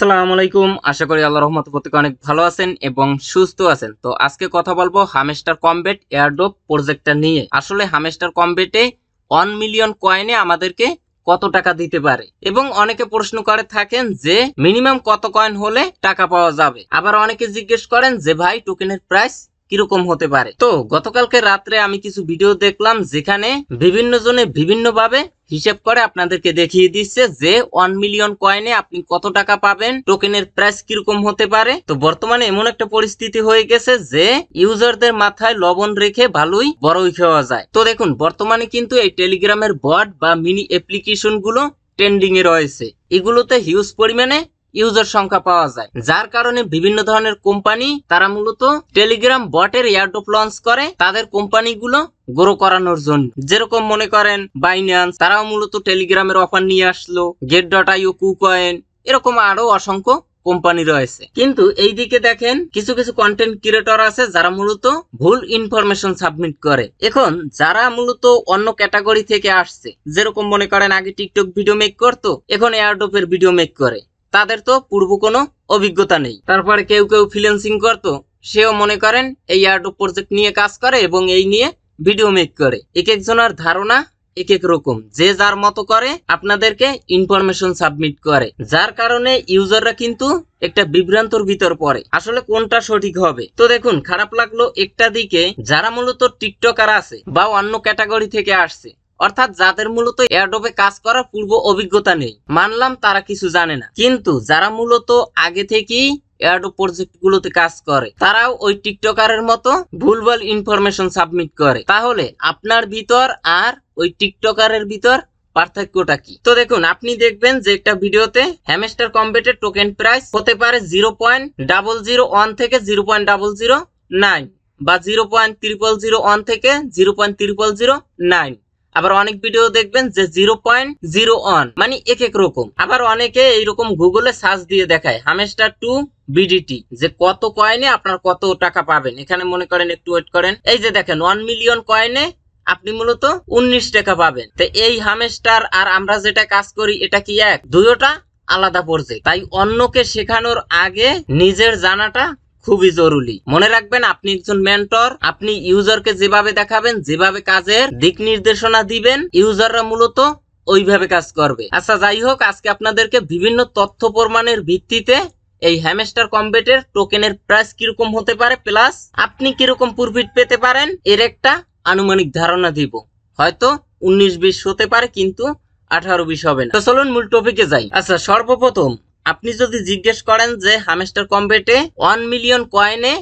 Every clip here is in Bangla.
আসসালামু আলাইকুম। আশা করি আল্লাহর রহমতে প্রত্যেকে অনেক ভালো আছেন এবং সুস্থ আছেন। তো আজকে কথা বলবো হামেস্টার কমবেট এয়ারড্রপ প্রজেক্টটা নিয়ে। আসলে হামেস্টার কমবেটে 1 মিলিয়ন কয়েনে আমাদেরকে কত টাকা দিতে পারে এবং অনেকে প্রশ্ন করে থাকেন যে মিনিমাম কত কয়েন হলে টাকা পাওয়া যাবে। আবার অনেকে জিজ্ঞেস করেন যে ভাই টোকেনের প্রাইস কিরকম হতে পারে। তো গতকালকে রাত্রে আমি কিছু ভিডিও দেখলাম যেখানে বিভিন্ন জনে বিভিন্ন ভাবে হিসাব করে আপনাদেরকে দেখিয়ে দিচ্ছে যে 1 মিলিয়ন কয়েনে আপনি কত টাকা পাবেন, টোকেনের প্রাইস কিরকম হতে পারে। তো বর্তমানে এমন একটা পরিস্থিতি হয়ে গেছে যে ইউজারদের মাথায় লবণ রেখে ভালোই বড়ই খাওয়া যায়। তো দেখুন বর্তমানে কিন্তু এই টেলিগ্রামের বট বা মিনি অ্যাপ্লিকেশন গুলো ট্রেন্ডিং এ রয়েছে। এগুলোতে হিউজ পরিমাণে ইউজার সংখ্যা পাওয়া যায়, যার কারণে বিভিন্ন ধরনের কোম্পানি তারা মূলত টেলিগ্রাম বটের এয়ারড্রপ লঞ্চ করে তাদের কোম্পানিগুলো গ্রো করানোর জন্য। যেরকম মনে করেন বাইন্যান্স, তারাও মূলত টেলিগ্রামের অফার নিয়ে আসলো, get.io, কুকয়েন, এরকম আরো অসংখ্য কোম্পানি রয়েছে। কিন্তু এই দিকে দেখেন কিছু কিছু কন্টেন্ট ক্রিয়েটর আছে যারা মূলত ভুল ইনফরমেশন সাবমিট করে। এখন যারা মূলত অন্য ক্যাটাগরি থেকে আসছে, যেরকম মনে করেন আগে টিকটক ভিডিও মেক করতো, এখন এয়ারড্রপের ভিডিও মেক করে, তাদের তো পূর্ব কোনো অভিজ্ঞতা নেই। তারপরে কেউ কেউ ফ্রিল্যান্সিং করতো, সেও মনে করেন এই এয়ারড্রপ প্রজেক্ট নিয়ে কাজ করে এবং এই নিয়ে ভিডিও মেক করে। এক একজনের ধারণা এক এক রকম, যে যার মতো করে আপনাদেরকে ইনফরমেশন সাবমিট করে, যার কারণে ইউজাররা কিন্তু একটা বিভ্রান্তর ভিতর পড়ে আসলে কোনটা সঠিক হবে। তো দেখুন খারাপ লাগলো একটা দিকে, যারা মূলত টিকটকার আছে বা অন্য ক্যাটাগরি থেকে আসছে, অর্থাৎ যাদের মূলত এয়ারড্রপে কাজ করার পূর্ব অভিজ্ঞতা নেই, মানলাম তারা কিছু জানে না, কিন্তু যারা মূলত আগে থেকেই এয়ারড্রপ প্রজেক্ট গুলোতে কাজ করে তারাও ওই টিকটকারের মতো ভুলভাল ইনফরমেশন সাবমিট করে। তাহলে আপনার ভিতর আর ওই টিকটকারের ভিতর পার্থক্যটা কি? তো দেখুন আপনি দেখবেন যে একটা ভিডিওতে হ্যামস্টার কমবেটের টোকেন প্রাইস হতে পারে 0.001 থেকে 0.009 বা 0.0001 থেকে 0.0009। আবার অনেক ভিডিও দেখবেন যে 0.01, মানে এক এক রকম। আবার অনেকে এইরকম গুগলে সার্চ দিয়ে দেখায় হামেস্টার টু বিডিটি, যে কত কয়েনে আপনার কত টাকা পাবেন। এখানে মনে করেন একটু ওয়েট করেন, এই যে দেখেন 1 মিলিয়ন কয়েনে আপনি মূলত 19 টাকা পাবেন। তো এই হামেস্টার আর আমরা যেটা কাজ করি এটা কি এক? দুইটা আলাদা প্রজেক্ট। তাই অন্যকে শেখানোর আগে নিজের জানাটা খুবই জরুরি। মনে রাখবেন আপনি একজন মেন্টর, আপনি ইউজারকে যেভাবে দেখাবেন, যেভাবে কাজের দিক নির্দেশনা দিবেন, ইউজাররা মূলত ওইভাবে কাজ করবে। আচ্ছা যাই হোক, আজকে আপনাদেরকে বিভিন্ন তথ্য প্রমাণের ভিত্তিতে এই হ্যামস্টার কমবেটের টোকেনের প্রাইস কিরকম হতে পারে প্লাস আপনি কিরকম প্রফিট পেতে পারেন এর একটা আনুমানিক ধারণা দিব। হয়তো 19-20 হতে পারে, কিন্তু 18-20 হবে না। তো চলুন মূল টপিকে যাই। আচ্ছা সর্বপ্রথম আপনি যদি জিজ্ঞেস করেন যে হামেস্টার কমবেটে 1 মিলিয়ন কয়েনে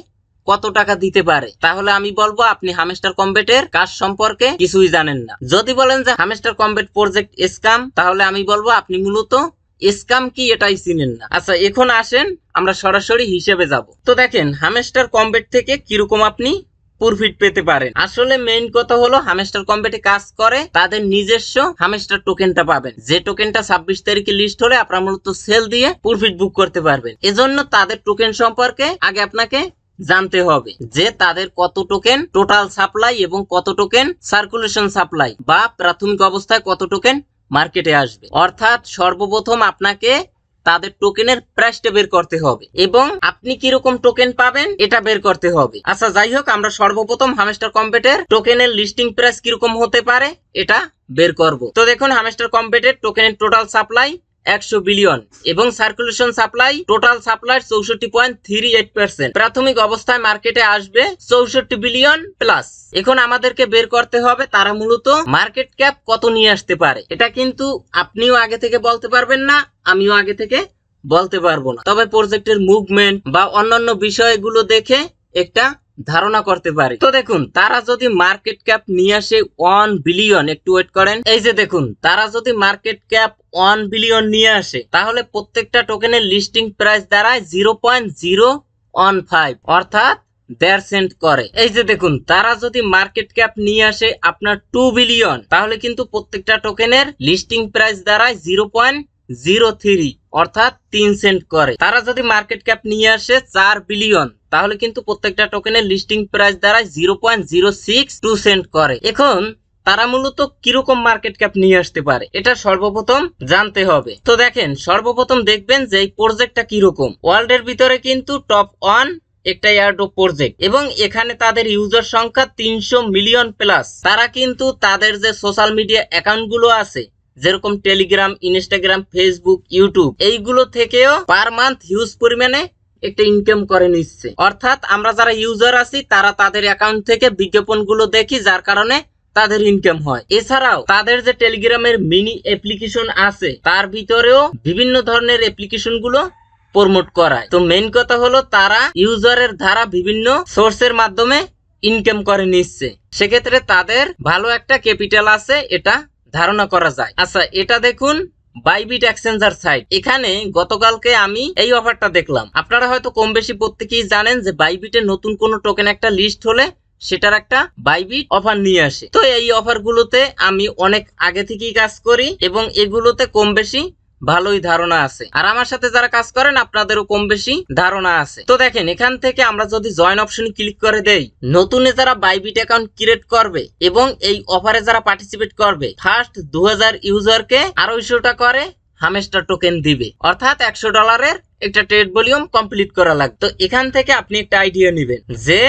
কত টাকা দিতে পারে, তাহলে আমি বলবো আপনি হামেস্টার কমবেটের কাজ সম্পর্কে কিছুই জানেন না। যদি বলেন যে হামেস্টার কমবেট প্রজেক্ট স্ক্যাম, তাহলে আমি বলবো আপনি মূলত স্ক্যাম কি এটাই চিনেন না। আচ্ছা এখন আসেন আমরা সরাসরি হিসেবে যাব। তো দেখেন হামেস্টার কমবেট থেকে কিরকম আপনি প্রফিট পেতে পারেন। আসলে মেইন কথা হলো হামেস্টার কমবেটে কাজ করে তাদের নিজস্ব হামেস্টার টোকেনটা পাবেন, যে টোকেনটা 26 তারিখে লিস্ট হলে আপনারা মূলত সেল দিয়ে প্রফিট বুক করতে পারবেন। এজন্য তাদের টোকেন সম্পর্কে আগে আপনাকে জানতে হবে যে তাদের কত টোকেন টোটাল সাপ্লাই এবং কত টোকেন সার্কুলেশন সাপ্লাই বা প্রাথমিক অবস্থায় কত টোকেন মার্কেটে আসবে। অর্থাৎ সর্বপ্রথম আপনাকে তাদের টোকেনের প্রাইসটা বের করতে হবে এবং আপনি কিরকম টোকেন পাবেন এটা বের করতে হবে। আচ্ছা যাই হোক, আমরা সর্বপ্রথম হামেস্টার কমবেটের টোকেনের লিস্টিং প্রাইস কিরকম হতে পারে এটা বের করব। তো দেখুন হামেস্টার কমবেটের টোকেনের টোটাল সাপ্লাই 100 বিলিয়ন এবং সার্কুলেশন সাপ্লাই টোটাল সাপ্লাই 64.38%। প্রাথমিক অবস্থায় মার্কেটে আসবে 64 বিলিয়ন প্লাস। এখন আমাদেরকে বের করতে হবে তারা মূলত মার্কেট ক্যাপ কত নিয়ে আসতে পারে। এটা কিন্তু আপনিও আগে থেকে বলতে পারবেন না, আমিও আগে থেকে বলতে পারবো না, তবে প্রজেক্টের মুভমেন্ট বা অন্যান্য বিষয়গুলো দেখে একটা ধারণা করতে পারি। তো দেখুন তারা যদি মার্কেট ক্যাপ নিয়ে আসে 1 বিলিয়ন, একটু ওয়েট করেন, এই যে দেখুন তারা যদি মার্কেট ক্যাপ 1 বিলিয়ন নিয়ে আসে তাহলে প্রত্যেকটা টোকেনের লিস্টিং প্রাইস দাঁড়ায় 0.015, অর্থাৎ 1.5 সেন্ট করে। এই যে দেখুন তারা যদি মার্কেট ক্যাপ নিয়ে আসে আপনার 2 বিলিয়ন, তাহলে কিন্তু প্রত্যেকটা টোকেনের লিস্টিং প্রাইস দাঁড়ায় 0.03, অর্থাৎ 3 সেন্ট করে। তারা যদি মার্কেট ক্যাপ নিয়ে আসে 4 বিলিয়ন, তাহলে কিন্তু প্রত্যেকটা টোকেনের লিস্টিং প্রাইস দাঁড়ায় 0.062 সেন্ট করে। এখন তারা মূলত কিরকম মার্কেট ক্যাপ নিয়ে আসতে পারে এটা সর্বপ্রথম জানতে হবে। তো দেখেন সর্বপ্রথম দেখবেন যে এই প্রজেক্টটা কিরকম। ওয়ার্ল্ডের ভিতরে কিন্তু টপ 1 একটা এয়ারড্রপ প্রজেক্ট এবং এখানে তাদের ইউজার সংখ্যা 300 মিলিয়ন প্লাস। তারা কিন্তু তাদের যে সোশ্যাল মিডিয়া অ্যাকাউন্ট গুলো আছে যেরকম টেলিগ্রাম, ইনস্টাগ্রাম, ফেসবুক, ইউটিউব, এইগুলো থেকেও পার মান্থ হিউজ পরিমাণে একটা ইনকাম করে নিচ্ছে। অর্থাৎ আমরা যারা ইউজার আছি তারা তাদের অ্যাকাউন্ট থেকে বিজ্ঞাপনগুলো দেখি, যার কারণে তাদের ইনকাম হয়। এছাড়াও তাদের যে টেলিগ্রামের মিনি অ্যাপ্লিকেশন আছে তার ভিতরেও বিভিন্ন ধরনের অ্যাপ্লিকেশন গুলো প্রমোট করায়। তো মেইন কথা হলো তারা ইউজারের দ্বারা বিভিন্ন সোর্সের মাধ্যমে ইনকাম করে নিচ্ছে, সেক্ষেত্রে তাদের ভালো একটা ক্যাপিটাল আছে এটা ধারণা করা যায়। আচ্ছা, এটা দেখুন বাইবিট এক্সচেঞ্জার সাইট। এখানে গতকালকে আমি এই অফারটা দেখলাম। আপনারা হয়তো কম বেশি প্রত্যেকেই জানেন যে বাইবিটের নতুন কোনো টোকেন একটা লিস্ট হলে সেটার একটা বাইবিট অফার নিয়ে আসে। তো এই অফার গুলোতে আমি অনেক আগে থেকেই কাজ করি এবং এগুলোতে কম বেশি ভালোই ধারণা আছে, আর আমার সাথে যারা কাজ করেন আপনাদেরও কম বেশি ধারণা আছে। তো দেখেন এখান থেকে আমরা যদি জয়েন অপশনে ক্লিক করে দেই, নতুনে যারা বাইবিট অ্যাকাউন্ট ক্রিয়েট করবে এবং এই অফারে যারা পার্টিসিপেট করবে ফার্স্ট 2000 ইউজারকে 250টা করে হামেস্টার টোকেন দিবে, অর্থাৎ $100 একটা ট্রেড ভলিউম কমপ্লিট করা লাগবে। তো এখান থেকে আপনি একটা আইডিয়া নেবেন যে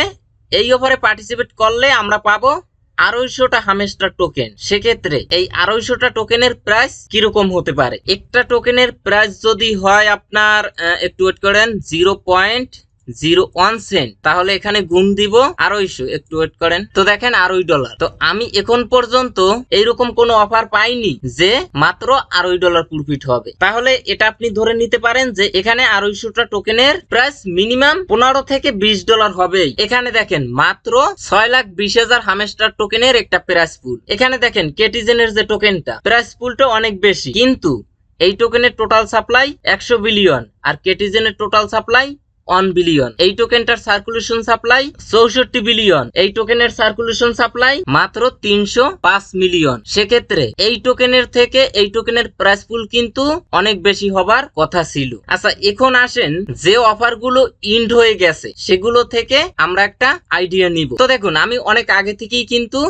এই অফারে পার্টিসিপেট করলে আমরা পাবো 250টা হামেস্টার টোকেন। সেক্ষেত্রে এই 250টা টোকেনের প্রাইস কিরকম হতে পারে। একটা টোকেনের প্রাইস যদি হয় আপনার একটু ওয়েট করেন 0.01 সেন্ট, তাহলে এখানে গুণ দিব 250, একটু ওয়েট করেন। তো দেখেন $2.50। তো আমি এখন পর্যন্ত এইরকম কোনো অফার পাইনি যে মাত্র $2.50 প্রফিট হবে। তাহলে এটা আপনি ধরে নিতে পারেন যে এখানে 250টা টোকেনের প্রাইস মিনিমাম $15 থেকে $20 হবে। এখানে দেখেন মাত্র 6,20,000 হামেস্টার টোকেনের একটা প্রাইস পুল। এখানে দেখেন কেটিজেনের যে টোকেনটা প্রাইস পুলটা অনেক বেশি, কিন্তু এই টোকেনের টোটাল সাপ্লাই 100 বিলিয়ন আর কেটিজেনের টোটাল সাপ্লাই 1 বিলিয়ন। এই টোকেনটার সার্কুলেশন সাপ্লাই 64 বিলিয়ন। এই টোকেনের সার্কুলেশন সাপ্লাই মাত্র 305 মিলিয়ন। সেক্ষেত্রে এই টোকেনের থেকে এই টোকেনের প্রাইস পুল কিন্তু অনেক বেশি হবার কথা ছিল। আচ্ছা, এখন আসেন যে অফার গুলো ইন্ড হয়ে গেছে সেগুলো থেকে আমরা একটা আইডিয়া নিব। তো দেখুন আমি অনেক আগে থেকেই কিন্তু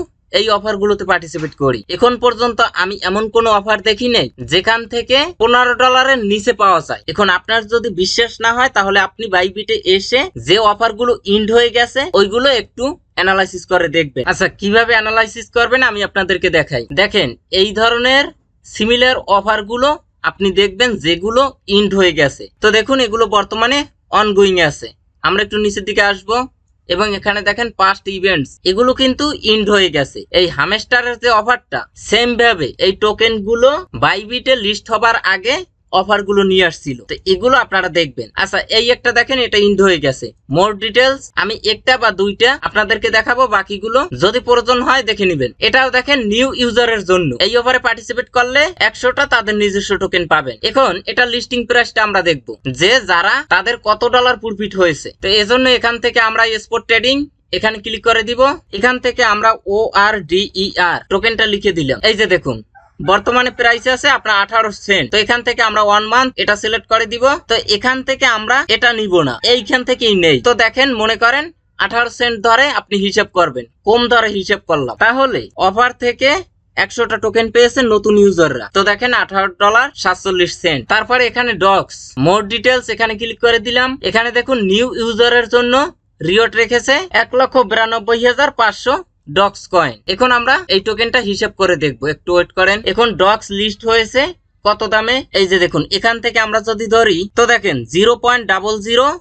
এই অফার গুলোতে পার্টিসিপেট করি। এখন পর্যন্ত আমি এমন কোন অফার দেখি নাই যেখান থেকে $15 নিচে পাওয়া যায়। এখন আপনার যদি বিশ্বাস না হয় তাহলে আপনি বাইবিটে এসে যে অফার গুলো ইন্ড হয়ে গেছে ওইগুলো একটু অ্যানালাইসিস করে দেখবেন। আচ্ছা, কিভাবে অ্যানালাইসিস করবেন আমি আপনাদেরকে দেখাই। দেখেন এই ধরনের সিমিলার অফার গুলো আপনি দেখবেন যেগুলো ইন্ড হয়ে গেছে। তো দেখুন এগুলো বর্তমানে অনগোয়িং আছে। আমরা একটু নিচের দিকে আসবো এবং এখানে দেখেন পাস্ট ইভেন্টস, এগুলো কিন্তু ইন্ড হয়ে গেছে। এই হামেস্টারের যে অফারটা সেম ভাবে এই টোকেন গুলো বাইবিটে লিস্ট হবার আগে অফার গুলো নিয়ে আসছিল, তো এগুলো আপনারা দেখবেন। আচ্ছা, এই একটা দেখেন এটা ইন্ড হয়ে গেছে। মোর ডিটেলস আমি একটা বা দুইটা আপনাদেরকে দেখাবো, বাকিগুলো যদি প্রয়োজন হয় দেখে নেবেন। এটাও দেখেন নিউ ইউজারের জন্য এই অফারে পার্টিসিপেট করলে 100টা তাদের নিজস্ব টোকেন পাবেন। এখন এটা লিস্টিং প্রাইসটা আমরা দেখবো যে যারা তাদের কত ডলার প্রফিট হয়েছে। তো এজন্য এখান থেকে আমরা স্পট ট্রেডিং এখানে ক্লিক করে দিব। এখান থেকে আমরা ORDER টোকেনটা লিখে দিলাম। এই যে দেখুন বর্তমানে প্রাইস আছে আপনার 18 সেন্ট। তো এখান থেকে আমরা 1 মান্থ এটা সিলেক্ট করে দিব। তো এখান থেকে আমরা এটা নিব না, এইখান থেকেই নেই। তো দেখেন মনে করেন 18 সেন্ট ধরে আপনি হিসাব করবেন, কম ধরে হিসাব করলাম, তাহলে অফার থেকে 100টা টোকেন পেয়েছে নতুন ইউজাররা। তো দেখেন $18.47। তারপরে এখানে ডক্স মোর ডিটেলস এখানে ক্লিক করে দিলাম। এখানে দেখুন নিউ ইউজারের জন্য রিওয়ার্ড রেখেছে 1,92,500 ডক্স কয়েন। এখন আমরা এই টোকেনটা হিসাব করে দেখবো, একটু ওয়েট করেন। এখন ডক্স লিস্ট হয়েছে কত দামে, এই যে দেখুন এখান থেকে আমরা যদি ধরি তো দেখেন 0.0012।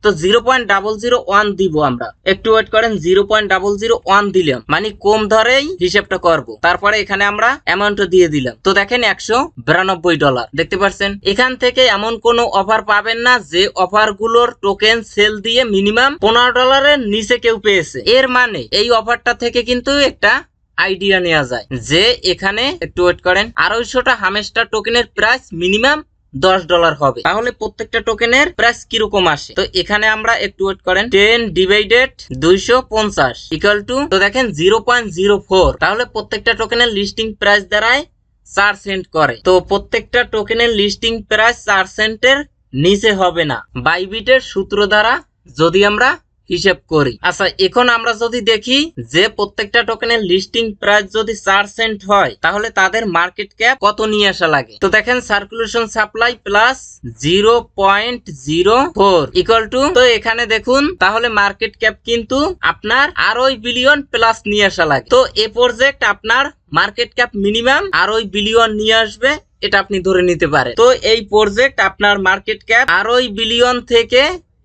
তো 0.001 দিব আমরা, একটু ওয়েট করেন। 0.001 দিলাম, মানে কম ধরেই হিসাবটা করব। তারপরে এখানে আমরা অ্যামাউন্ট দিয়ে দিলাম। তো দেখেন $192 দেখতে পাচ্ছেন। এখান থেকে এমন কোনো অফার পাবেন না যে অফার গুলোর টোকেন সেল দিয়ে মিনিমাম $15 নিচে কেউ পেয়েছে। এর মানে এই অফারটা থেকে কিন্তু একটা আইডিয়া নেওয়া যায় যে এখানে একটু ওয়েট করেন 250টা হামেস্টার টোকেনের প্রাইস মিনিমাম $10 হবে। তাহলে প্রত্যেকটা টোকেনের প্রাইস কিরকম আসে। তো এখানে আমরা একটু ওয়েট করেন 10 ডিভাইডেড 250 ইকুয়াল টু, তো দেখেন 0.04। তাহলে প্রত্যেকটা টোকেনের লিস্টিং প্রাইস দ্বারাই 4 সেন্ট করে। তো প্রত্যেকটা টোকেনের লিস্টিং প্রাইস 4 সেন্টের নিচে হবে না বাইবিটের সূত্র দ্বারা যদি আমরা হিসেব করি। আচ্ছা, এখন আমরা যদি দেখি যে প্রত্যেকটা টোকেনের লিস্টিং প্রাইস যদি 4 সেন্ট হয় তাহলে তাদের মার্কেট ক্যাপ কত নিয়ে আসা লাগে। তো দেখেন circulation supply plus 0.04 equal to, তো এখানে দেখুন তাহলে মার্কেট ক্যাপ কিন্তু আপনার 2.5 বিলিয়ন প্লাস নিয়ে আসা লাগে। তো এই প্রজেক্ট আপনার মার্কেট ক্যাপ মিনিমাম 2.5 বিলিয়ন নিয়ে আসবে, এটা আপনি ধরে নিতে পারেন। তো এই প্রজেক্ট আপনার মার্কেট ক্যাপ 2.5 বিলিয়ন থেকে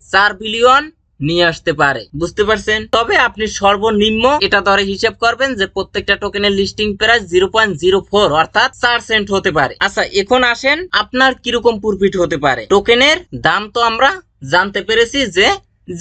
4 বিলিয়ন নিয়ে আসতে পারে, বুঝতে পারছেন। তবে আপনি সর্বনিম্ন এটা ধরে হিসাব করবেন যে প্রত্যেকটা টোকেনের লিস্টিং প্রাইস 0.04 অর্থাৎ 4 সেন্ট হতে পারে। আচ্ছা, এখন আসেন আপনার কিরকম প্রফিট হতে পারে। টোকেনের দাম তো আমরা জানতে পেরেছি যে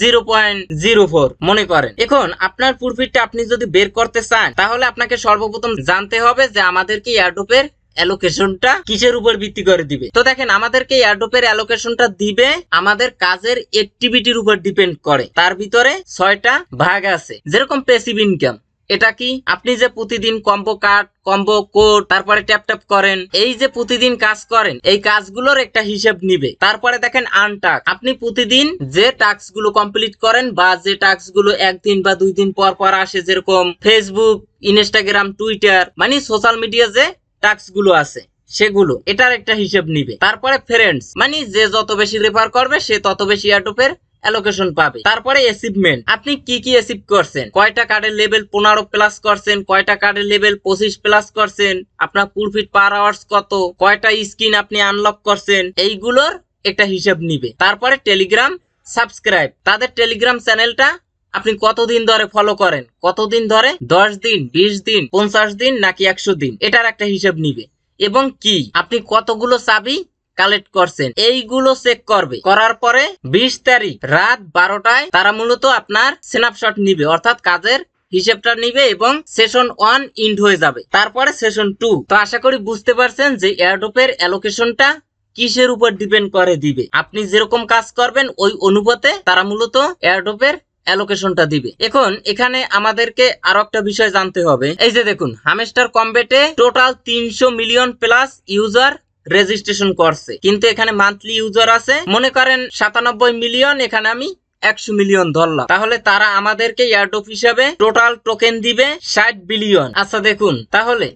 0.04 মনে করেন। এখন আপনার প্রফিটটা আপনি যদি বের করতে চান তাহলে আপনাকে সর্বপ্রথম জানতে হবে যে আমাদেরকে এয়ারড্রপের অ্যালোকেশনটা কিসের উপর ভিত্তি করে দিবে। তো দেখেন আমাদেরকে এয়ারড্রপের অ্যালোকেশনটা দিবে আমাদের কাজের অ্যাক্টিভিটির উপর ডিপেন্ড করে। তার ভিতরে 6টা ভাগ আছে, যেরকম প্যাসিভ ইনকাম। এটা কি, আপনি যে প্রতিদিন কম্বো কার্ড, কম্বো কোড, তারপরে ট্যাপ ট্যাপ করেন, এই যে প্রতিদিন কাজ করেন, এই কাজগুলোর একটা হিসাব নিবে। তারপরে দেখেন আনটাস্ক, আপনি প্রতিদিন যে টাস্ক গুলো কমপ্লিট করেন বা যে টাস্ক গুলো 1 দিন বা 2 দিন পর পর আসে, যেরকম ফেসবুক, ইনস্টাগ্রাম, টুইটার, মানে সোশ্যাল মিডিয়া যে টাস্ক গুলো আছে সেগুলো, এটার একটা হিসাব নিবে। তারপরে ফ্রেন্ডস, মানে যে যত বেশি রেফার করবে সে তত বেশি এয়ারড্রপের অ্যালোকেশন পাবে। তারপরে অ্যাচিভমেন্ট, আপনি কি কি অ্যাচিভ করছেন, কয়টা কার্ডের লেভেল 15 প্লাস করছেন, কয়টা কার্ডের লেভেল 25 প্লাস করছেন, আপনার প্রফিট পার আওয়ার্স কত, কয়টা স্কিন আপনি আনলক করছেন, এইগুলোর একটা হিসাব নিবে। তারপরে টেলিগ্রাম সাবস্ক্রাইব, তাদের টেলিগ্রাম চ্যানেলটা আপনি কতদিন ধরে ফলো করেন, কতদিন ধরে, 10 দিন, 20 দিন, 50 দিন নাকি 100 দিন, এটার একটা হিসাব নিবে। এবং কি আপনি কতগুলো চাবি কালেক্ট করছেন এইগুলো চেক করবে। করার পরে 20 তারিখ রাত 12টায় তারা মূলত আপনার স্ন্যাপশট নিবে, অর্থাৎ কাজের হিসেবটা নিবে এবং সেশন 1 ইন্ড হয়ে যাবে। তারপরে সেশন 2। তো আশা করি বুঝতে পারছেন যে এয়ারড্রপের অ্যালোকেশনটা কিসের উপর ডিপেন্ড করে দিবে। আপনি যেরকম কাজ করবেন ওই অনুপাতে তারা মূলত এয়ারড্রপের অ্যালোকেশনটা দিবে। এখন এখানে আমাদেরকে আরো একটা বিষয় জানতে হবে। এই যে দেখুন হামস্টার কমবেটে total 300 million plus user registration করছে, কিন্তু এখানে মান্থলি ইউজার আছে মনে করেন 97 মিলিয়ন, এখানে আমি 100 মিলিয়ন ধরলাম, তাহলে তারা আমাদেরকে এয়ারড্রপ হিসাবে টোটাল টোকেন দিবে 60 বিলিয়ন। আচ্ছা দেখুন, তাহলে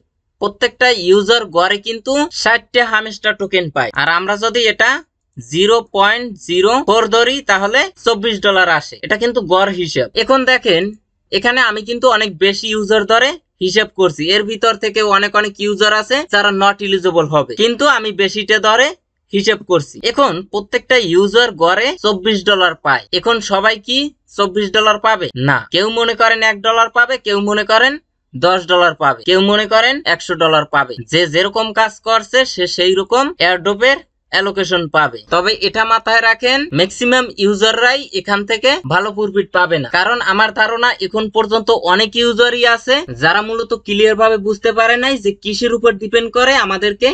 প্রত্যেকটা ইউজার গড়ে কিন্তু 60টা হামস্টার টোকেন পায়, আর আমরা যদি এটা 0.04 ধরি তাহলে $24 আসে। এটা কিন্তু গড় হিসাব। এখন দেখেন এখানে আমি কিন্তু অনেক বেশি ইউজার ধরে হিসাব করছি, এর ভিতর থেকে অনেক ইউজার আছে যারা নট এলিজিবল হবে, কিন্তু আমি বেশিটা ধরে হিসাব করছি। এখন প্রত্যেকটা ইউজার গড়ে $24 পায়। এখন সবাই কি $24 পাবে না, কেউ মনে করেন $1 পাবে, কেউ মনে করেন $10 পাবে, কেউ মনে করেন $100 পাবে। যে যেরকম কাজ করছে সে সেই রকম এয়ারড্রপের অ্যালোকেশন পাবে। তবে এটা মাথায় রাখেন ম্যাক্সিমাম ইউজাররাই এখান থেকে ভালো প্রফিট পাবে না, কারণ আমার ধারণা এখন পর্যন্ত অনেক ইউজারই আছে যারা মূলত ক্লিয়ার ভাবে বুঝতে পারে নাই যে কিসের উপর ডিপেন্ড করে আমাদেরকে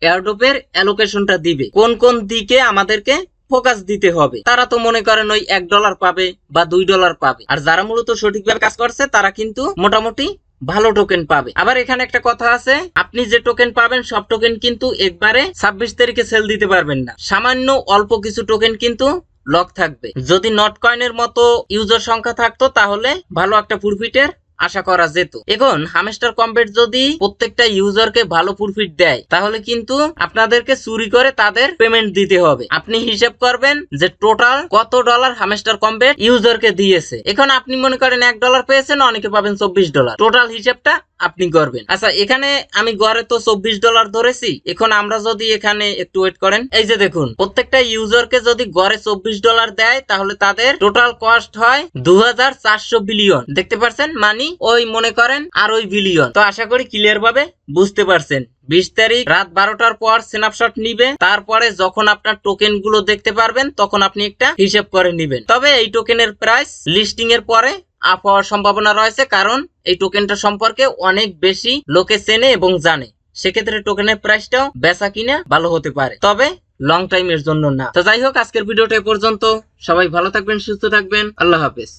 এয়ারড্রপের অ্যালোকেশনটা দিবে, কোন কোন দিকে আমাদেরকে ফোকাস দিতে হবে। তারা তো মনে করেন ওই $1 পাবে বা $2 পাবে, আর যারা মূলত সঠিকভাবে কাজ করছে তারা কিন্তু মোটামুটি ভালো টোকেন পাবে। আবার এখানে একটা কথা আছে, আপনি যে টোকেন পাবেন সব টোকেন কিন্তু একবারে 26 তারিখে সেল দিতে পারবেন না, সামান্য অল্প কিছু টোকেন কিন্তু লক থাকবে। যদি নট কয়েনের মতো ইউজার সংখ্যা থাকতো তাহলে ভালো একটা প্রফিটের আশা করা যেত। এখন হামস্টার কমবেট যদি প্রত্যেকটা ইউজারকে ভালো প্রফিট দেয় তাহলে কিন্তু আপনাদেরকে চুরি করে তাদের পেমেন্ট দিতে হবে। আপনি হিসাব করবেন যে টোটাল কত ডলার হামস্টার কমবেট ইউজারকে দিয়েছে। এখন আপনি মনে করেন $1 পেয়েছেন, অনেকে পাবেন $24, টোটাল হিসাবটা আপনি করবেন। আচ্ছা এখানে আমি গড়ে তো $24 ধরেছি। এখন আমরা যদি এখানে একটু ওয়েট করেন, এই যে দেখুন প্রত্যেকটা ইউজারকে যদি গড়ে $24 দেয় তাহলে তাদের টোটাল কস্ট হয় 2400 বিলিয়ন। দেখতে পাচ্ছেন, মানে ওই মনে করেন আর ওই বিলিয়ন। তো আশা করি ক্লিয়ার ভাবে বুঝতে পারছেন। 20 তারিখ রাত 12টার পর স্ন্যাপশট নিবে, তারপরে যখন আপনার টোকেন গুলো দেখতে পারবেন তখন আপনি একটা হিসাব করে নিবেন। তবে এই টোকেনের প্রাইস লিস্টিং এর পরে আপ হওয়ার সম্ভাবনা রয়েছে, কারণ এই টোকেনটা সম্পর্কে অনেক বেশি লোকে চেনে এবং জানে। সেক্ষেত্রে টোকেনের প্রাইসটাও বেচা কিনা ভালো হতে পারে, তবে লং টাইমের জন্য না। তো যাই হোক, আজকের ভিডিওটা এ পর্যন্ত। সবাই ভালো থাকবেন, সুস্থ থাকবেন, আল্লাহ হাফেজ।